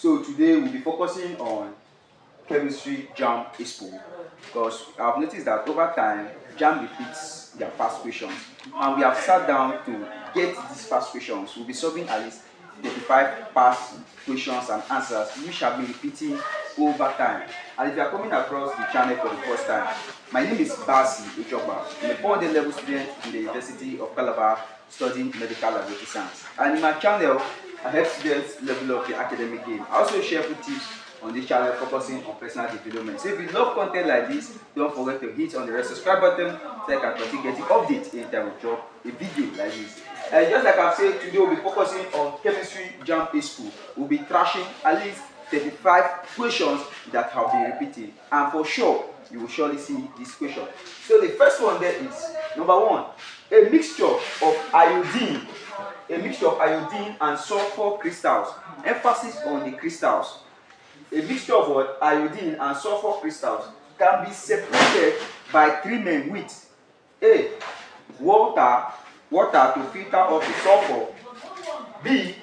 So today we'll be focusing on Chemistry JAMB Expo because I've noticed that over time JAMB repeats their past questions and we have sat down to get these past questions. We'll be solving at least 35 past questions and answers which have been repeating over time. And if you are coming across the channel for the first time, my name is Basi Ujoba. I'm a 400 level student in the University of Calabar studying medical laboratory science. And in my channel, I help students level up the academic game. I also share good tips on this channel focusing on personal development. So if you love content like this, don't forget to hit on the red subscribe button so you can continue getting updates anytime we drop a video like this. And just like I've said, today we'll be focusing on Chemistry JAMB Expo. We'll be trashing at least 35 questions that have been repeated, and for sure you will surely see this question. So the first one there is number 1, a mixture of iodine and sulfur crystals. Emphasis on the crystals. A mixture of what? Iodine and sulfur crystals can be separated by treatment with A. Water to filter off the sulfur. B.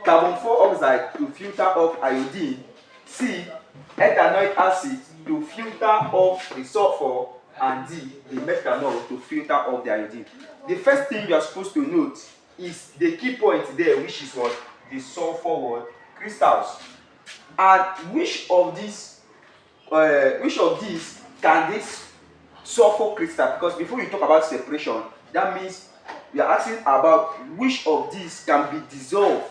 Carbon dioxide to filter off iodine. C. Ethanoic acid to filter off the sulfur. And D. The methanol to filter off the iodine. The first thing you are supposed to note is the key point there, which is what? The sulfur crystals. And which of these can this sulfur crystal? Because before you talk about separation, that means we are asking about which of these can be dissolved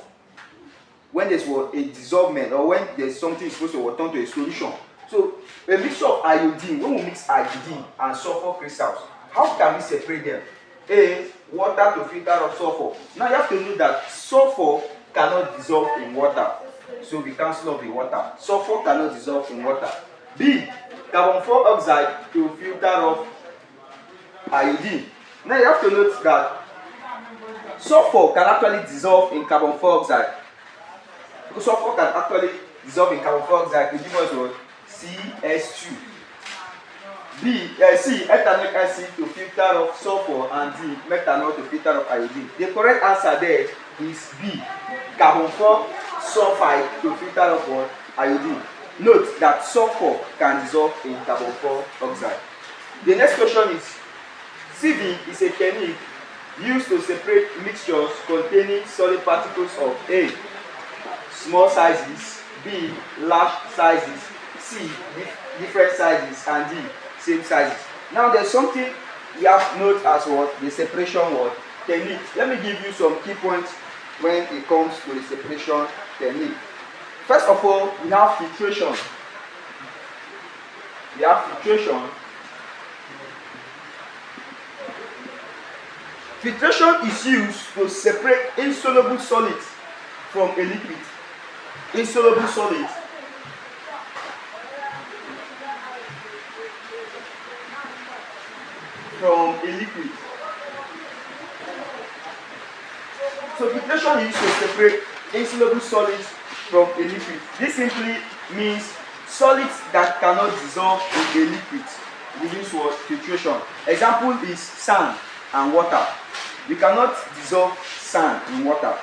when there's a dissolvement or when there's something supposed to turn to a solution. So a mixture of iodine, when we mix iodine and sulfur crystals, how can we separate them? A. Water to filter off sulfur. Now you have to know that sulfur cannot dissolve in water. So we cancel off the water. Sulfur cannot dissolve in water. B. Carbon dioxide to filter off iodine. Now you have to note that sulfur can actually dissolve in carbon dioxide. Because sulfur can actually dissolve in carbon dioxide to give us what? CS2. C. Ethanoic acid to filter off sulfur, and D. Methanol to filter off iodine. The correct answer there is B. Carbon sulfide to filter off what? Iodine. Note that sulfur can dissolve in carbon dioxide. The next question is, sieving is a technique used to separate mixtures containing solid particles of A. Small sizes, B. Large sizes, C. Different sizes, and D. Same sizes. Now there's something we have to note as what? The separation technique. Let me give you some key points when it comes to the separation technique. First of all, we have filtration. Filtration is used to separate insoluble solids from a liquid. Insoluble solids from a liquid. So filtration is used to separate insoluble solids from a liquid. This simply means solids that cannot dissolve in a liquid. We use what? Filtration. Example is sand and water. We cannot dissolve sand in water.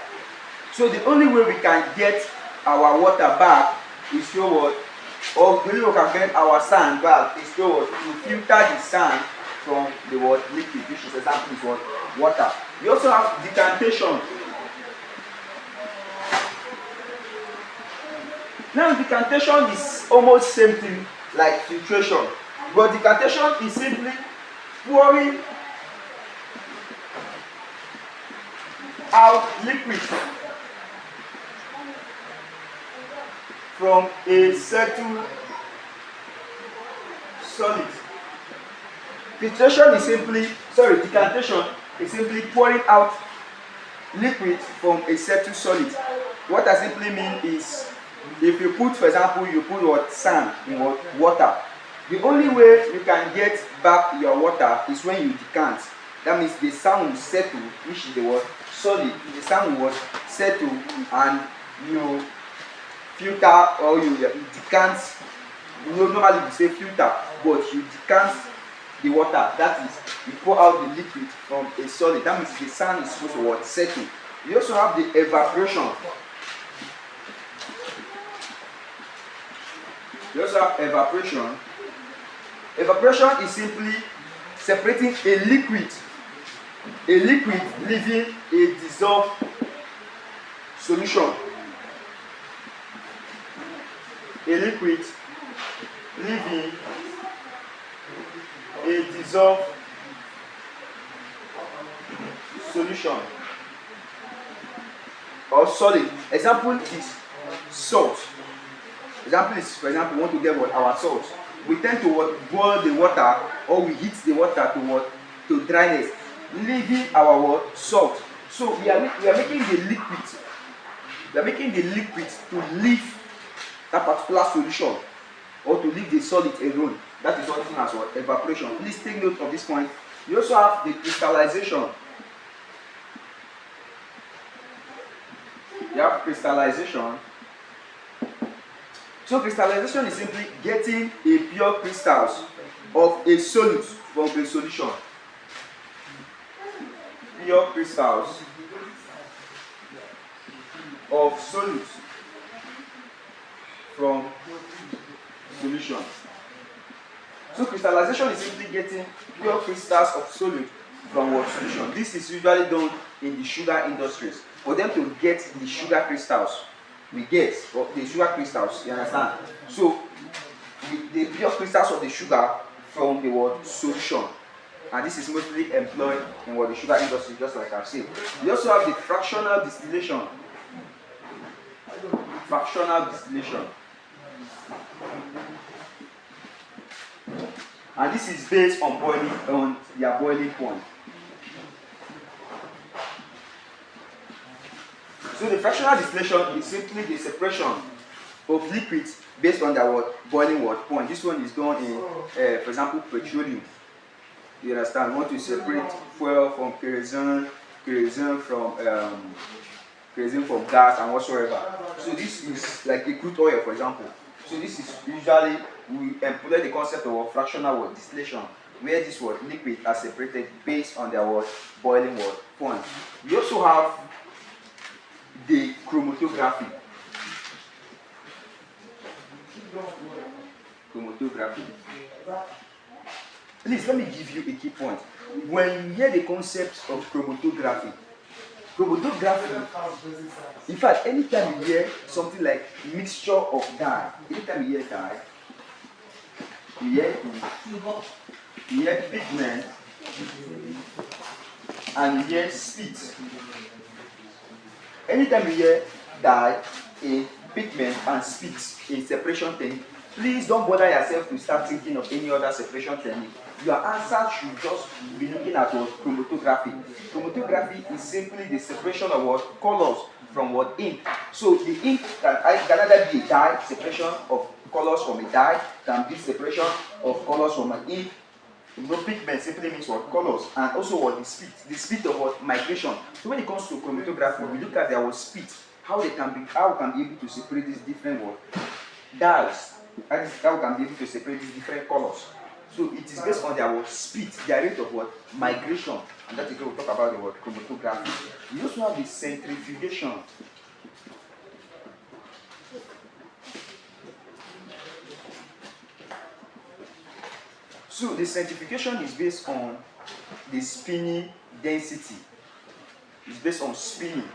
So the only way we can get our water back is through what? Or the only way we can get our sand back is through what? To filter the sand from the liquid, which is example is what? Water. We also have decantation. Now decantation is almost same thing like filtration, but decantation is simply pouring out liquid from a settled solid. Decantation is simply pouring out liquid from a settled solid. What I simply mean is, if you put, for example, you put sand in water, the only way you can get back your water is when you decant. That means the sand will settle, which is the solid. The sand will settle, and you filter or you decant. Normally we say filter, but you decant the water. That is, you pour out the liquid from a solid. That means the sand is supposed to settle. You also have the evaporation. We also have evaporation. Evaporation is simply separating a liquid leaving a dissolved solution. A liquid leaving a dissolved solution or solid. Example is salt. Example is, for example, we want to get what our salt. We tend to boil the water, or we heat the water to dryness, leaving our salt. So we are making the liquid. We are making the liquid to leave that particular solution, or to leave the solid alone. That is what is known as what? Evaporation. Please take note of this point. You also have the crystallization. You have crystallization. So crystallization is simply getting a pure crystals of a solute from a solution. Pure crystals of solute from solution. So crystallization is simply getting pure crystals of solute from what solution. This is usually done in the sugar industries. For them to get the sugar crystals, we get the sugar crystals, you understand? So the pure crystals of the sugar from the word solution. And this is mostly employed in what the sugar industry, just like I've said. We also have the fractional distillation. Fractional distillation. And this is based on their boiling point. So the fractional distillation is simply the separation of liquids based on their boiling point. This one is done in, for example, petroleum. You understand? We want to separate fuel from kerosene from gas and whatsoever. So this is like a crude oil, for example. So this is usually, we employ the concept of fractional distillation, where this liquid are separated based on their boiling point. We also have the chromatography. Please let me give you a key point. When you hear the concept of chromatography, in fact, anytime you hear something like mixture of dye, anytime you hear dye, you hear pigment, and you hear spit. Anytime you hear dye, a pigment, and spit, a separation technique, please don't bother yourself to start thinking of any other separation technique. Your answer should just be looking at chromatography. Chromatography is simply the separation of colors from ink. So the ink can either be a dye, separation of colors from a dye, can be separation of colors from an ink. Pigment simply means colors, and also the speed of migration. So when it comes to chromatography, we look at their speed, how we can be able to separate these different dyes, how we can be able to separate these different colors. So it is based on their speed, their rate of migration, and that is what we talk about the chromatography. We also have the centrifugation. So the centrifugation is based on the spinning density. It's based on spinning.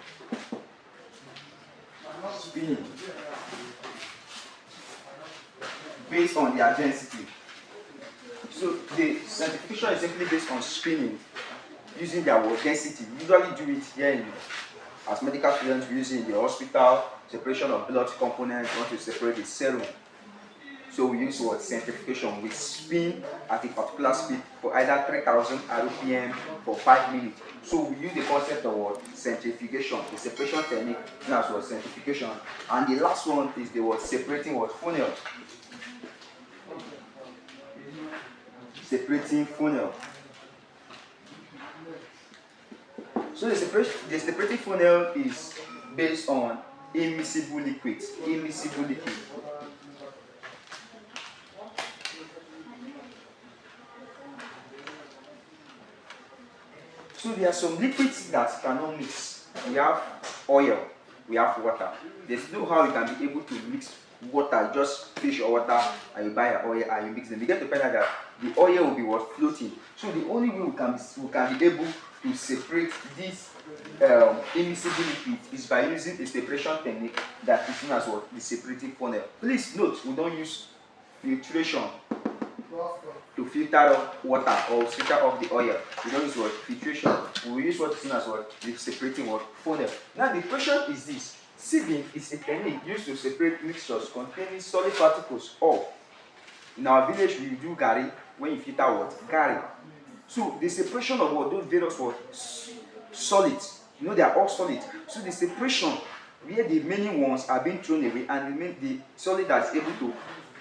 Based on their density. So the centrifugation is simply based on spinning using their density. We usually do it here as medical students. We use it in the hospital. Separation of blood components. We want to separate the serum. So we use centrifugation. We spin at a particular speed for either 3000 RPM for 5 minutes. So we use the concept of centrifugation, the separation technique known as centrifugation. And the last one is the separating funnel. Separating funnel. So the separating funnel is based on immiscible liquids. Immiscible liquid. So there are some liquids that cannot mix. We have oil, we have water. There's no how you can be able to mix water. You just fish your water and you buy your oil and you mix them. You get to find out that the oil will be what floating. So the only way we can be able to separate this immiscible liquid is by using a separation technique that is known as what? The separating funnel. Please note, we don't use filtration to filter off water or filter off the oil. We don't use what? Filtration. We use what is known as what? The separating what? Funnel. Now the question is this. Sieving is a technique used to separate mixtures containing solid particles of. In our village we do gari when you filter what? Gari. So the separation of what? Those various what? Solids. You know they are all solid. So the separation where the remaining ones are being thrown away and the solid that is able to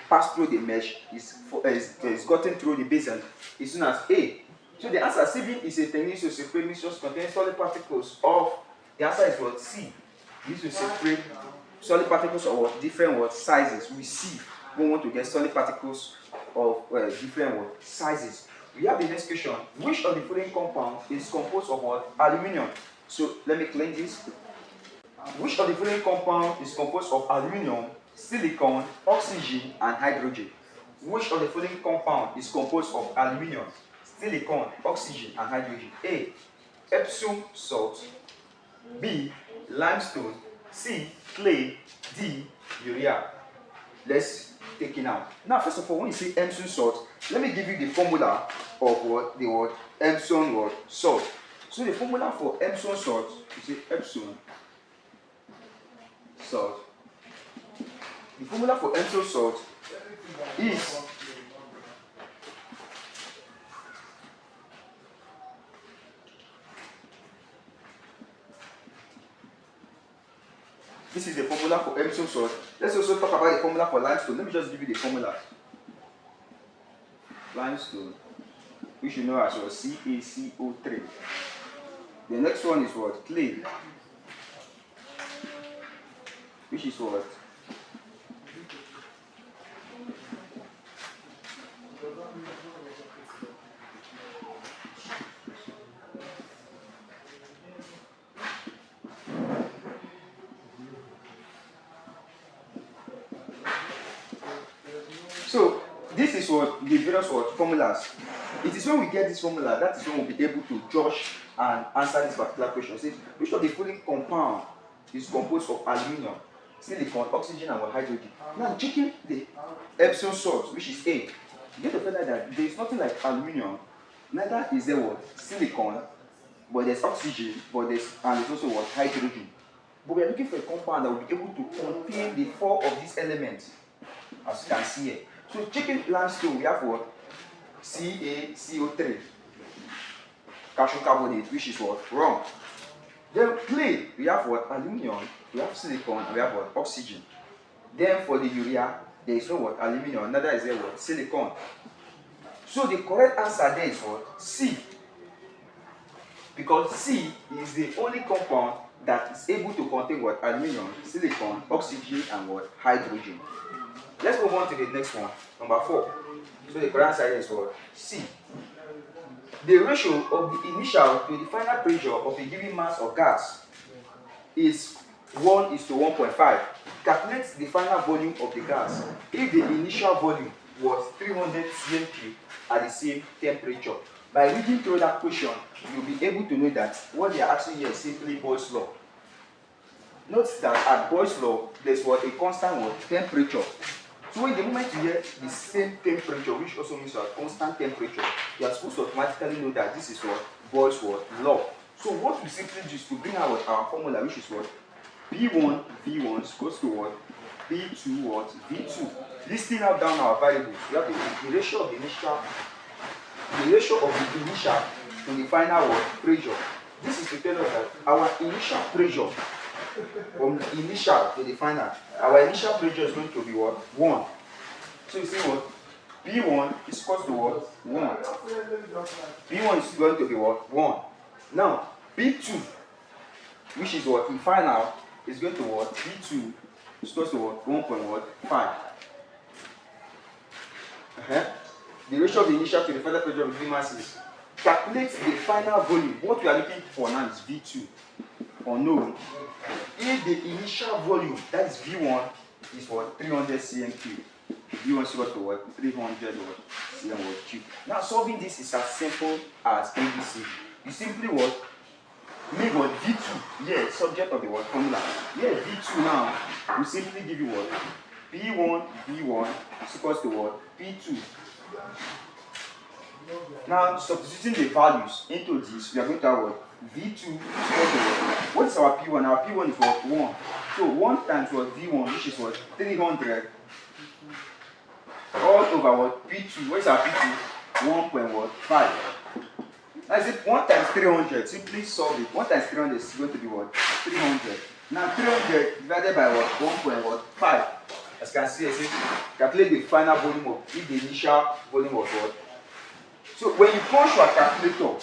pass through the mesh is gotten through the basin is known as A. So the answer sieving is a technique to separate mixtures containing solid particles of. The answer is what? C. We use to separate solid particles of what? Different what? Sizes. We sieve. We want to get solid particles of different what? Sizes. We have the next question. Which of the following compound is composed of what? Aluminium. So let me clean this. Which of the following compound is composed of aluminium, silicon, oxygen, and hydrogen? Which of the following compound is composed of aluminium, silicon, oxygen, and hydrogen? A. Epsom salt. B. Limestone. C. Clay. D. Urea. Let's take it now. Now, first of all, when you say Epsom salt, let me give you the formula of what the word Epsom word salt. So the formula for Epsom salt, you say Epsom salt. The formula for Epsom salt is this is the formula for Epsom salt. Let's also talk about the formula for limestone. Let me just give you the formula. Limestone, which you know as well, CaCO3. The next one is what? Clay, which is what? So this is what the various what formulas. It is when we get this formula that is when we'll be able to judge and answer this particular question. Say, which of the following compound is composed of aluminium, silicon, oxygen, and hydrogen? Now checking the Epsom salt, which is A, you get to find out that there is nothing like aluminium, neither is there what? Silicon, but there's oxygen, but there's also what? Hydrogen. But we are looking for a compound that will be able to contain the four of these elements, as you can see here. So checking limestone, we have what? CaCO3, calcium carbonate, which is what? Wrong. Then clay, we have what? Aluminium, we have silicon, and we have what? Oxygen. Then for the urea, there is no what? Aluminium, neither is there what? Silicon. So the correct answer there is what? C. Because C is the only compound that is able to contain what? Aluminium, silicon, oxygen, and what? Hydrogen. Let's move on to the next one, number 4. So the correct answer is what? C. The ratio of the initial to the final pressure of a given mass of gas is 1:1.5. Calculate the final volume of the gas if the initial volume was 300 cm3 at the same temperature. By reading through that question, you'll be able to know that what they are asking here is simply Boyle's law. Note that at Boyle's law, there's what? A constant what? Temperature. So in the moment you hear the same temperature, which also means a constant temperature, you are supposed to automatically know that this is what? Boyle's what? Law. So what we simply do is to bring out our formula, which is what? P1 V1 goes to what? P2 what? V2. Listing out down our variables, we have the ratio of the initial to the final what? Pressure. This is to tell us that our initial pressure from the initial to the final, our initial pressure is going to be what? 1. So you see what? P1 is equal to what? 1. P1 is going to be what? 1. Now, P2, which is what? The final, is going to what? P2 is equal to what? 1.5. The ratio of the initial to the final pressure of the mass is. Calculate the final volume. What we are looking for now is V2, unknown. If the initial volume, that is V1, is what 300 cm cube. V1 is equal to what 300 cm cube. Now solving this is as simple as ABC. You simply what make what V2, yeah, subject of the what formula. Yeah, V2 now will simply give you what P1 V1 is equals to what P2. Now substituting the values into this, we are going to have what V2 is equal to what is our P1? Our P1 is what 1. So 1 times what V1, which is what 300 all over what P2. What is our P2? 1.5. Now is it 1 times 300? Simply solve it. 1 times 300 is going to be what? 300. Now 300 divided by what? 1.5. As you can see, it says calculate the final volume of the initial volume of what? So when you punch your calculator,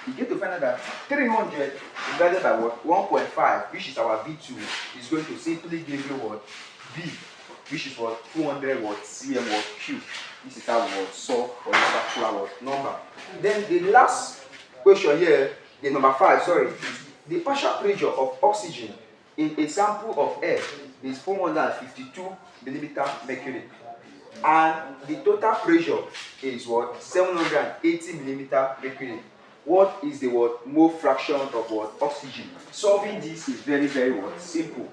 you get to find out that 300 divided by what? 1.5, which is our V2, is going to simply give you what? V, which is what? 200 what? cm what? Cube. This is how we will solve for this particular what? Number. Then the last question here, the number 5, sorry, the partial pressure of oxygen in a sample of air is 452 millimeter mercury. And the total pressure is what? 780 millimeter mercury. What is the what? Mole fraction of what? Oxygen. Solving this is very, very what? Simple.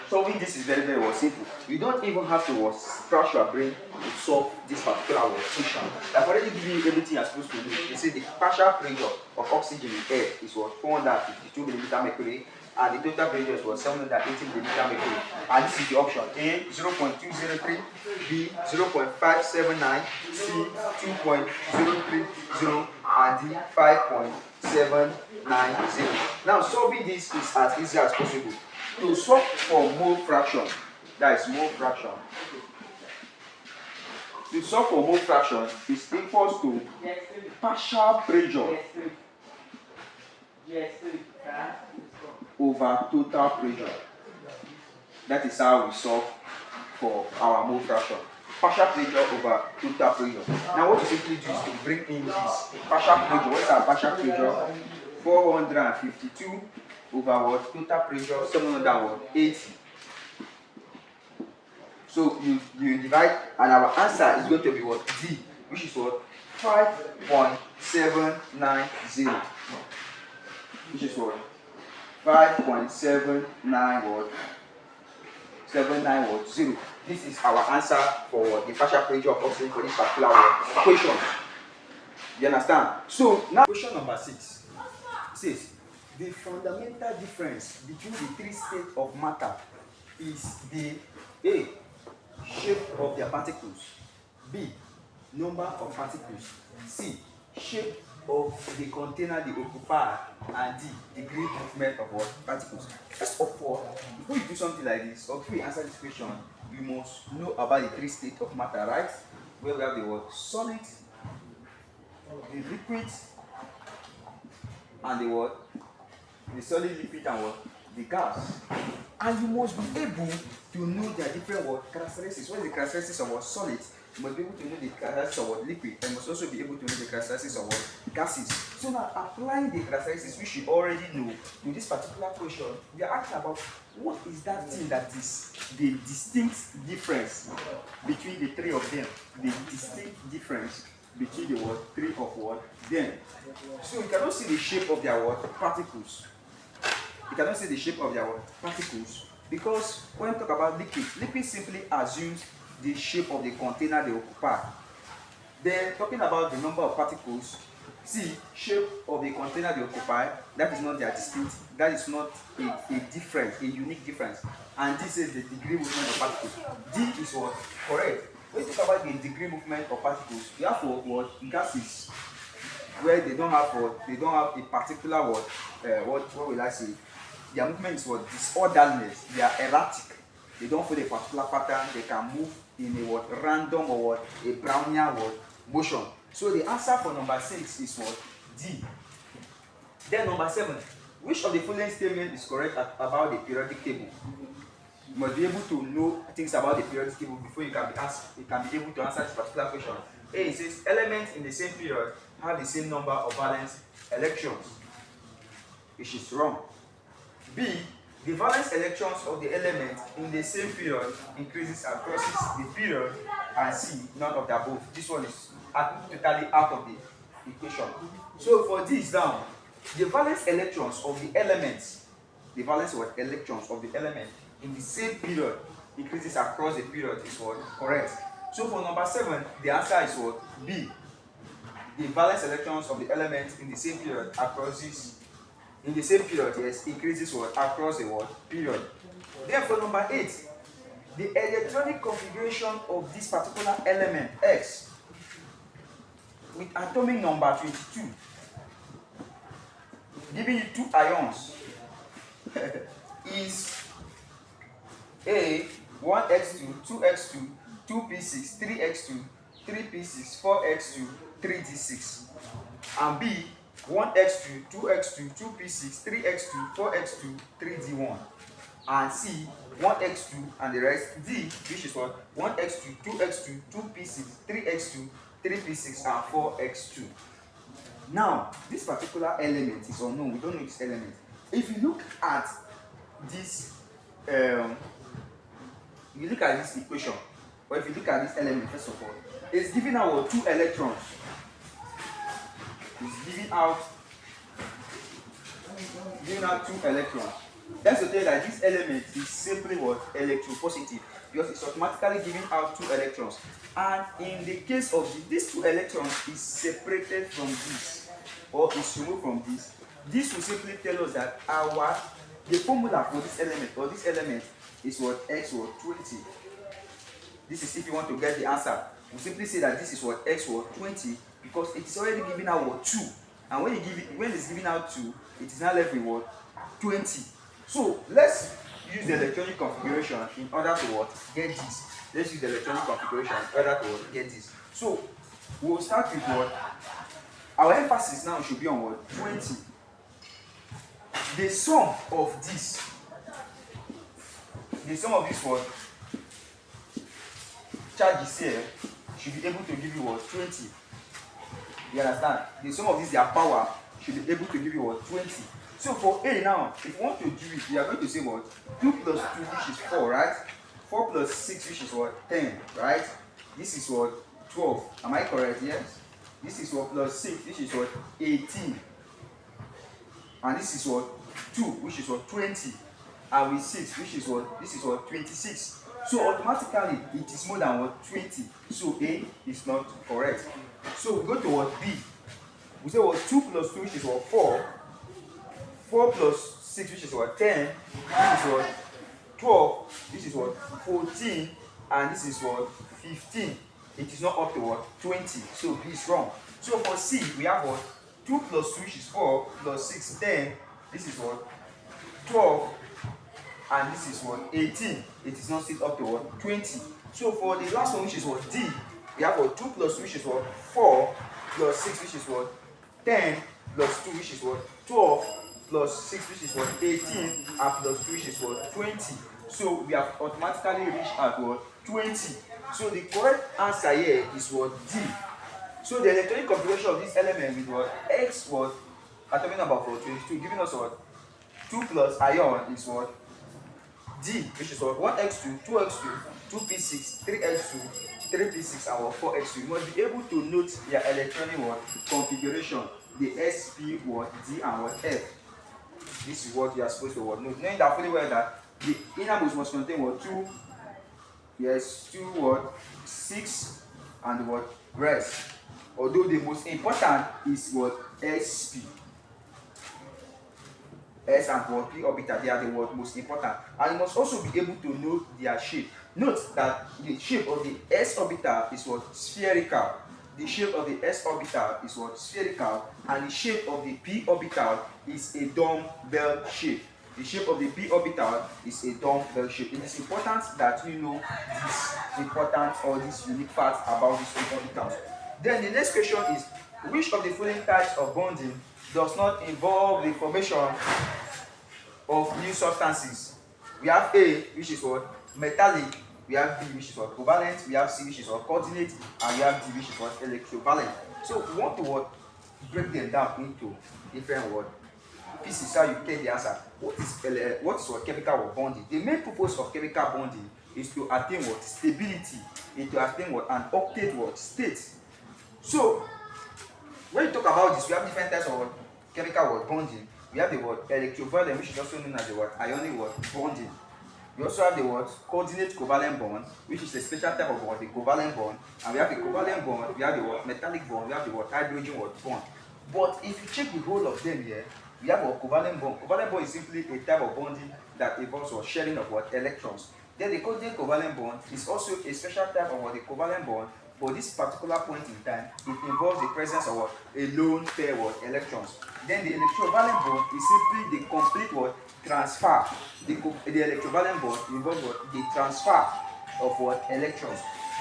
Solving this is very, very what? Simple. You don't even have to what? Scratch your brain to solve this particular what? Question. I've already given you everything you're supposed to do. They say the partial pressure of oxygen in air is what? 452 millimeter mercury. And the total pressure is what? 780 millimeter mercury. And this is the option: A 0.203, B 0.579, C 2.030, and D 5.790. Now solving this is as easy as possible. To solve for mole fraction, that is mole fraction. To solve for mole fraction is equals to partial pressure over total pressure. That is how we solve for our mole fraction. Partial pressure over total pressure. Now what you simply do is to bring in this partial pressure. What is our partial pressure? 452 over what? Total pressure 780. So you divide, and our answer is going to be what? D, which is what? 5.790. Which is what? 5.79 what? 79 This is our answer for the partial pressure of oxygen for this particular question. You understand? So now question number 6 says the fundamental difference between the three states of matter is the A, shape of their particles, B, number of particles, C, shape of the container they occupy, and D, degree movement of what? Particles. First of all, before you do something like this, or before you answer this question, you must know about the three states of matter, right? Where we have the word solid, the liquid, and the what? The solid, liquid, and what? The gas. And you must be able to know their different what? Characteristics. What is the characteristics of what? Solid? You must be able to know the characteristics of what? Liquid. And you must also be able to know the characteristics of what? Gases. So now, applying the characteristics which you already know to this particular question, we are asking about what is that thing that is the distinct difference between the three of them. The distinct difference between the what? Three of what? Them. So you cannot see the shape of their what? Particles. You cannot see the shape of their what? Particles, because when we talk about liquid simply assumes the shape of the container they occupy. Then talking about the number of particles, see, shape of the container they occupy, that is not their distinct, that is not a difference, a unique difference. And this is the degree movement of particles. D is what? Correct. When you talk about the degree movement of particles, you have what? Gases, where they don't have what? They don't have a particular what? What will I say? Their movement is what? Disorderliness. They are erratic. They don't follow a particular pattern. They can move in a what? Random or what? A Brownian what? Motion. So the answer for number 6 is what? D. Then number 7. Which of the following statement is correct about the periodic table? You must be able to know things about the periodic table before you can be able to answer this particular question. A, it says elements in the same period have the same number of valence electrons, which is wrong. B, The valence electrons of the element in the same period increases and crosses the period, and C, none of the above. This one is totally out of the equation. So for this now, the valence electrons of the elements, the valence of electrons of the element in the same period increases across the period is what? Correct. So for number 7, the answer is what? B. The valence electrons of the element in the same period across this. In the same period, yes, increases what? Across the what? Period. Then for number 8, the electronic configuration of this particular element X with atomic number 22, giving you 2 ions, is A, 1x2, 2x2, 2p6, 3x2, 3p6, 4x2, 3d6, and B, 1x2, 2x2, 2p6, 3x2, 4x2, 3d1, and C, 1x2 and the rest, D, which is what? 1x2, 2x2, 2p6, 3x2, 3p6, and 4x2. Now, this particular element is unknown. We don't know this element. If you look at this, equation, or if you look at this element, first of all, it's giving out 2 electrons. It's giving out 2 electrons. That's to tell you that this element is simply what? Electropositive, because it's automatically giving out 2 electrons. And in the case of these 2 electrons is separated from this, or is removed from this, this will simply tell us that the formula for this element, or this element, is what? X or 20. This is if you want to get the answer. We simply say that this is what? X or 20, because it is already giving out what? 2. And when it's giving out 2, it is now left with what? 20. So let's use the electronic configuration in order to what? Get this. Let's use the electronic configuration in order to what? Get this. So we'll start with what? Our emphasis now should be on what? 20. The sum of this what? Charges here should be able to give you what? 20. You understand? The sum of this, their power, should be able to give you what? 20. So for A now, if you want to do it, you are going to say what? 2 plus 2, which is 4, right? 4 plus 6, which is what? 10, right? This is what? 12. Am I correct? Yes? This is what? Plus 6, which is what? 18. And this is what? 2, which is what? 20. And with 6, which is what? This is what? 26. So automatically, it is more than what? 20. So A is not correct. So we go to what? B. We say what? 2 plus 2, which is what? 4. 4 plus 6, which is what? 10. This is what? 12. This is what? 14. And this is what? 15. It is not up to what? 20. So B is wrong. So for C, we have what? 2 plus 2, which is 4, plus 6, 10. This is what? 12. And this is what? 18. It is not still up to what? 20. So for the last one, which is what? D, we have what? 2 plus 2, which is what? 4, plus 6, which is what? 10, plus 2, which is what? 12, plus 6, which is what? 18, and plus 2, which is what? 20. So we have automatically reached at what? 20. So the correct answer here is what? D. So the electronic configuration of this element with what? X what? Atomic number for 22, giving us what? 2 plus ion is what? D, which is what? 1x2, 2x2, 2p6, 3x2, 3p6, and 4x2. You must be able to note their electronic what? Configuration, the sp what? D and what? F. This is what you are supposed to what? Note. Knowing that fully well that the innermost must contain what? 2, yes, 2 what? 6 and what? Rest. Although the most important is what? sp. S and what? P orbital, they are the what? Most important. And you must also be able to know their shape. Note that the shape of the s orbital is what? Spherical. The shape of the s orbital is what? Spherical. And the shape of the p orbital is a dumbbell shape. The shape of the p orbital is a dumbbell shape. It is important that you know this important or this unique fact about these two orbitals. Then the next question is, which of the following types of bonding does not involve the formation of new substances? We have A, which is what? Metallic. We have B, which is what? Covalent. We have C, which is what? Coordinate. And we have D, which is what? Electrovalent. So we want to what? Break them down into different what? physics how you get the answer. What is what chemical bonding? The main purpose of chemical bonding is to attain what stability, and to attain what an octet what state. So when you talk about this, we have different types of chemical what bonding. We have the word electrovalent, which is also known as the word ionic what bonding. We also have the word coordinate covalent bond, which is a special type of what the covalent bond. And we have the covalent bond, we have the word metallic bond, we have the word hydrogen what bond. But if you check the whole of them here, we have a covalent bond. Covalent bond is simply a type of bonding that involves what sharing of what electrons. Then the coordinate covalent bond is also a special type of what the covalent bond. But this particular point in time, it involves the presence of what a lone pair of electrons. Then the electrovalent bond is simply the complete what transfer. The electrovalent bond involves what the transfer of what electrons.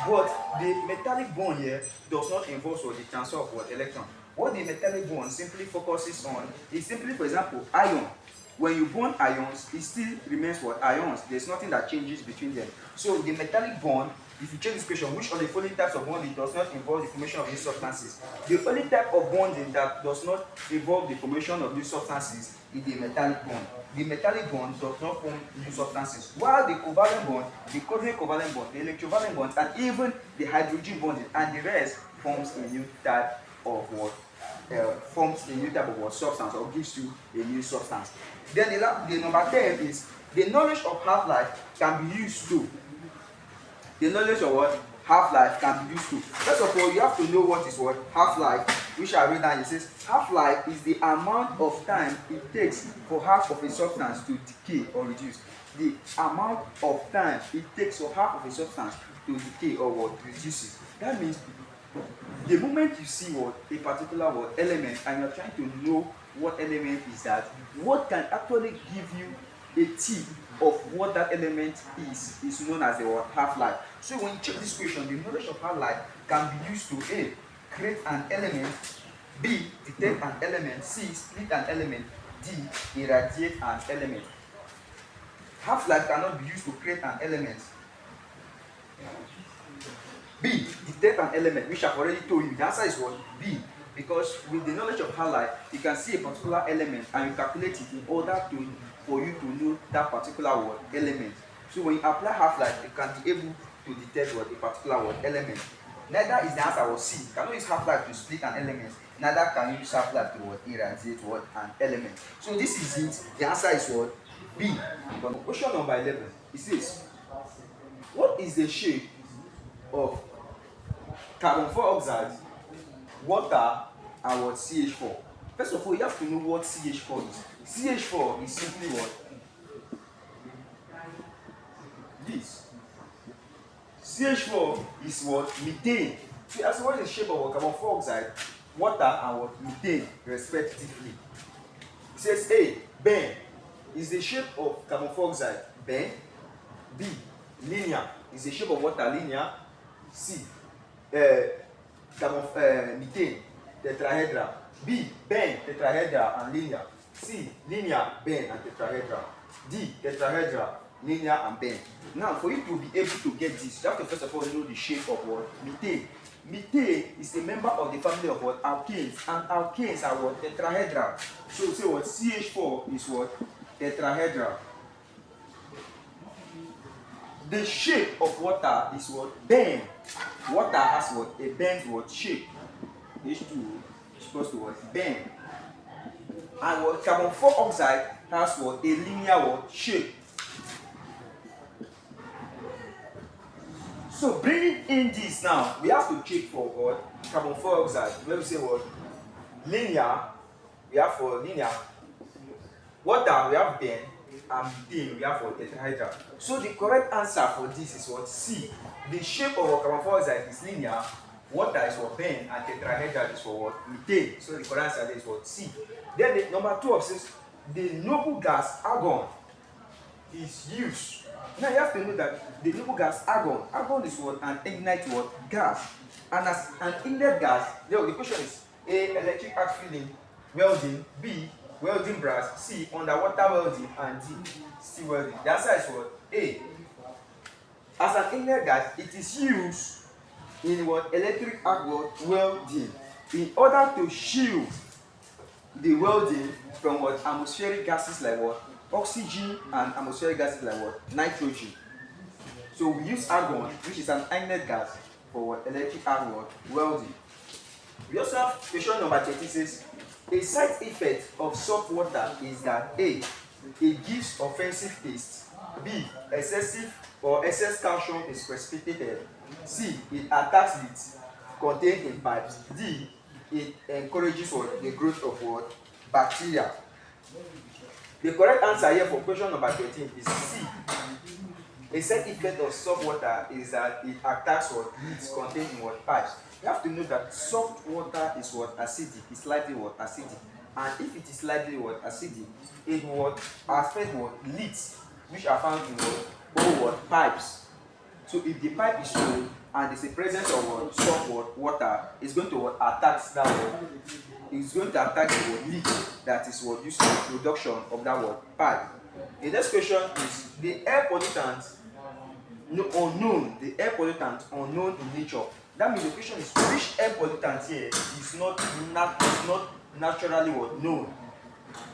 But the metallic bond here does not involve what the transfer of what electron. What the metallic bond simply focuses on is simply, for example, ion. When you bond ions, it still remains what ions. There's nothing that changes between them. So the metallic bond, if you check this question, which of the following types of bonding does not involve the formation of new substances? The only type of bonding that does not involve the formation of new substances is the metallic bond. The metallic bond does not form new substances, while the covalent bond, the coordinate covalent bond, the electrovalent bonds, and even the hydrogen bonding and the rest forms a new type of what? Forms a new type of what substance, or gives you a new substance. Then the number 10 is the knowledge of half-life can be used to. The knowledge of what half-life can be used to. First of all, you have to know what is what half-life, which I read down. It says half-life is the amount of time it takes for half of a substance to decay or reduce. The amount of time it takes for half of a substance to decay or what reduces. That means the moment you see what a particular what element and you're trying to know what element is that, what can actually give you a tip of what that element is known as the half-life. So when you check this question, the knowledge of half-life can be used to A, create an element, B, detect an element, C, split an element, D, irradiate an element. Half-life cannot be used to create an element. B, detect an element, which I've already told you. The answer is what? B. Because with the knowledge of half-life, you can see a particular element and you calculate it in order for you to know that particular word element. So when you apply half-life, you can be able to detect what a particular word element. Neither is the answer was C. You cannot use half-life to split an element. Neither can you use half-life to what irradiate what an element. So this is it. The answer is what? B. Question number 11. It says, what is the shape of carbon dioxide, water, and what CH4? First of all, you have to know what CH4 is. CH4 is simply what? This. CH4 is what? Methane. So as what is the shape of carbon dioxide, water, and what? Methane, respectively. It says A, bend. Is the shape of carbon dioxide bend? B, linear. Is the shape of water linear? C, methane, tetrahedral. B, bend, tetrahedral and linear. C, linear, bend and tetrahedral. D, tetrahedral, linear and bend. Now, for you to be able to get this, you have to first of all know the shape of what? Methane. Methane is a member of the family of what? Alkanes. And alkanes are what? Tetrahedral. So say what? CH4 is what? Tetrahedral. The shape of water is what? Bend. Water has what? A bend what? Shape. H2 is supposed to what? Bend. And what? Carbon dioxide has what? A linear what? Shape. So bringing in this now, we have to check for what? Carbon dioxide. When we say what? Linear, we have for linear. Water, we have bend. And methane, we have for tetrahedral. So the correct answer for this is what? C. The shape of carbon dioxide is linear, water is for bend, and tetrahedral is for what? Methane. So the correct answer is what? C. Then the number 12 says the noble gas argon is used. Now you have to know that the noble gas argon is what? An ignite what? Gas. And as an ignited gas, the question is A, electric arc fluid welding, B, welding brass, C, underwater welding, and D, steel welding. The answer is what? A. As an ignited gas, it is used in what? Electric arc welding in order to shield the welding from what atmospheric gases like what oxygen and atmospheric gases like what nitrogen. So we use argon, which is an inert gas, for what electric arc what welding. We also have question number 30 says a side effect of salt water is that A, it gives offensive taste, B, excess calcium is precipitated, C, it attacks it contained in pipes, D, it encourages what the growth of what bacteria. The correct answer here for question number 13 is C. A side effect of salt water is that it attacks what it's contained in what pipes. You have to know that salt water is what acidic, it's slightly what acidic, and if it is slightly what acidic, it will affect what leads, which are found in what pipes. So if the pipe is full and there's a presence of what salt water, it's going to what attack that one. It's going to attack the leak that is what used in the production of that what pipe. The next question is the air pollutant unknown. The air pollutant unknown in nature. That means the question is which air pollutant here is not naturally what known.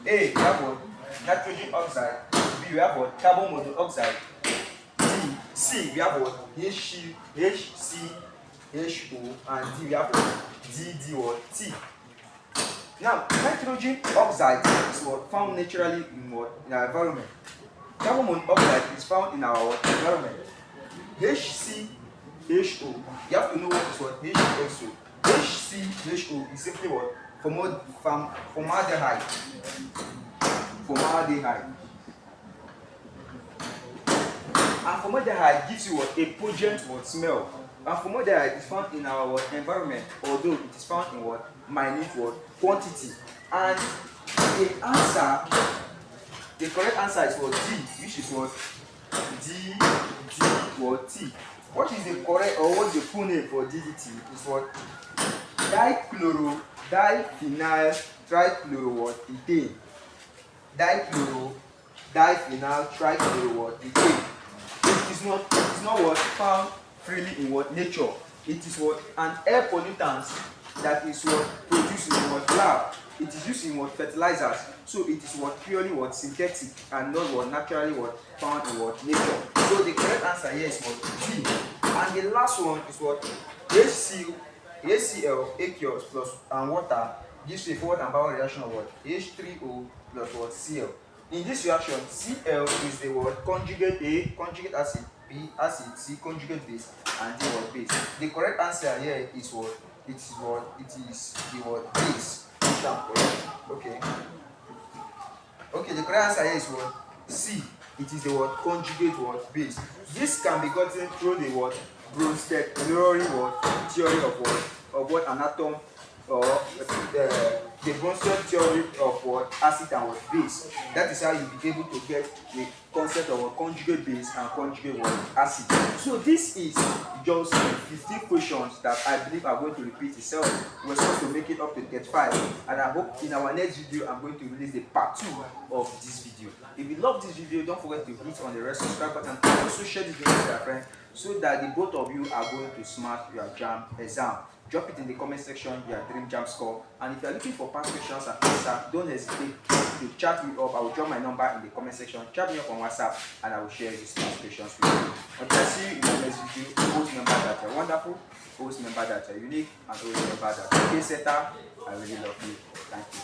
A, we have what nitrogen oxide. B, we have what carbon monoxide. C, we have what HCHO, and D, we have what DDT. Now, nitrogen oxide is what found naturally in our environment. Carbon monoxide is found in our environment. HCHO, you have to know what is what HCHO. HCHO is simply what formaldehyde. And formaldehyde gives you what a pungent smell. And formaldehyde is found in our environment, although it is found in what minute quantity. And the correct answer is what D, which is what DDT. What is the correct or what is the full name for DDT? Is what diphenyl trichloroethane. Diphenyl trichloroethane. It is not what found freely in what nature. It is what an air pollutant that is what produced in what lab. It is used in what fertilizers. So it is what purely what synthetic and not what naturally what found in what nature. So the correct answer here is what D. And the last one is what HCl aqueous plus and water gives you a forward and backward reaction of what H3O plus what Cl. In this reaction, Cl is the word conjugate A, conjugate acid, B acid, C conjugate base, and D word base. The correct answer here is what it is the word base. Okay. Okay, the correct answer here is what C. It is the word conjugate word base. This can be gotten through the word Bronsted theory of what an atom or the Bronsted theory of what acid and what base. That is how you be able to get the concept of what conjugate base and conjugate what acid. So this is just 15 questions that I believe are going to repeat itself. We're supposed to make it up to 35, and I hope in our next video I'm going to release the part 2 of this video. If you love this video, don't forget to hit on the red subscribe button and also share this video with your friends so that the both of you are going to smash your JAMB exam. Drop it in the comment section your dream JAMB score, and if you are looking for past questions and answers, don't hesitate to chat me up. I will drop my number in the comment section. Chat me up on WhatsApp and I will share these past questions with you. Until I see you in the next video, always remember that you're wonderful, always remember that you're unique, and always remember that you're a setter. I really love you. Thank you.